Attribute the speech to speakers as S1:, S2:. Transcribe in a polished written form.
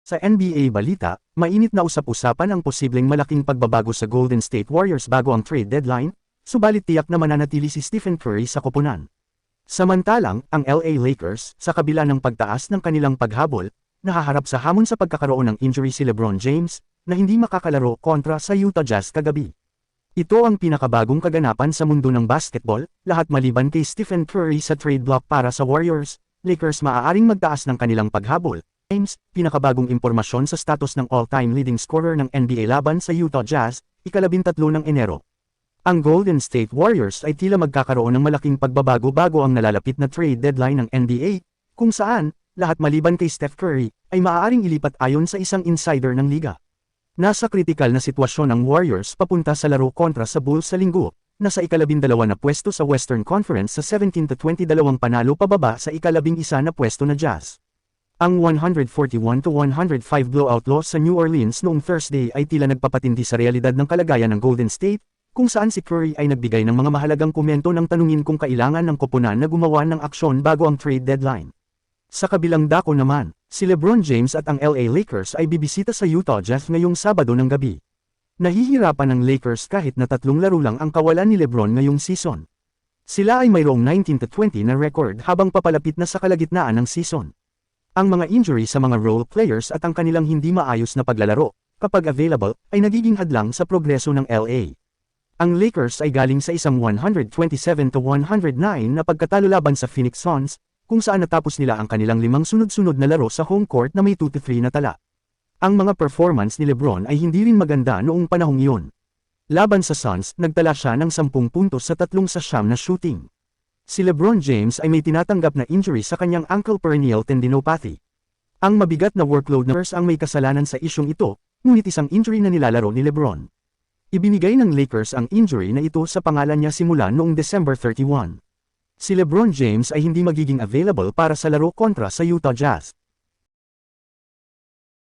S1: Sa NBA balita, mainit na usap-usapan ang posibleng malaking pagbabago sa Golden State Warriors bago ang trade deadline, subalit tiyak na mananatili si Stephen Curry sa koponan. Samantalang, ang LA Lakers, sa kabila ng pagtaas ng kanilang paghabol, nahaharap sa hamon sa pagkakaroon ng injury si LeBron James, na hindi makakalaro kontra sa Utah Jazz kagabi. Ito ang pinakabagong kaganapan sa mundo ng basketball, lahat maliban kay Stephen Curry sa trade block para sa Warriors. Lakers maaaring magtaas ng kanilang paghabol. James, pinakabagong impormasyon sa status ng all-time leading scorer ng NBA laban sa Utah Jazz, ika-13 ng Enero. Ang Golden State Warriors ay tila magkakaroon ng malaking pagbabago bago ang nalalapit na trade deadline ng NBA, kung saan, lahat maliban kay Steph Curry, ay maaaring ilipat ayon sa isang insider ng liga. Nasa kritikal na sitwasyon ang Warriors papunta sa laro kontra sa Bulls sa linggo, nasa ika-12 na pwesto sa Western Conference sa 17-22 panalo pababa sa ika-11 na pwesto na Jazz. Ang 141-105 blowout loss sa New Orleans noong Thursday ay tila nagpapatindi sa realidad ng kalagayan ng Golden State, kung saan si Curry ay nagbigay ng mga mahalagang komento nang tanungin kung kailangan ng koponan na gumawa ng aksyon bago ang trade deadline. Sa kabilang dako naman, si LeBron James at ang LA Lakers ay bibisita sa Utah Jazz ngayong Sabado ng gabi. Nahihirapan ang Lakers kahit na 3 laro lang ang kawalan ni LeBron ngayong season. Sila ay mayroong 19-20 na record habang papalapit na sa kalagitnaan ng season. Ang mga injury sa mga role players at ang kanilang hindi maayos na paglalaro, kapag available, ay nagiging hadlang sa progreso ng LA. Ang Lakers ay galing sa isang 127-109 na pagkatalo laban sa Phoenix Suns, kung saan natapos nila ang kanilang 5 sunod-sunod na laro sa home court na may 2-3 na tala. Ang mga performance ni LeBron ay hindi rin maganda noong panahong iyon. Laban sa Suns, nagtala siya ng 10 puntos sa 3 sa siyam na shooting. Si LeBron James ay may tinatanggap na injury sa kanyang ankle peroneal tendinopathy. Ang mabigat na workload na ang may kasalanan sa isyong ito, ngunit isang injury na nilalaro ni LeBron. Ibinigay ng Lakers ang injury na ito sa pangalan niya simula noong December 31. Si LeBron James ay hindi magiging available para sa laro kontra sa Utah Jazz.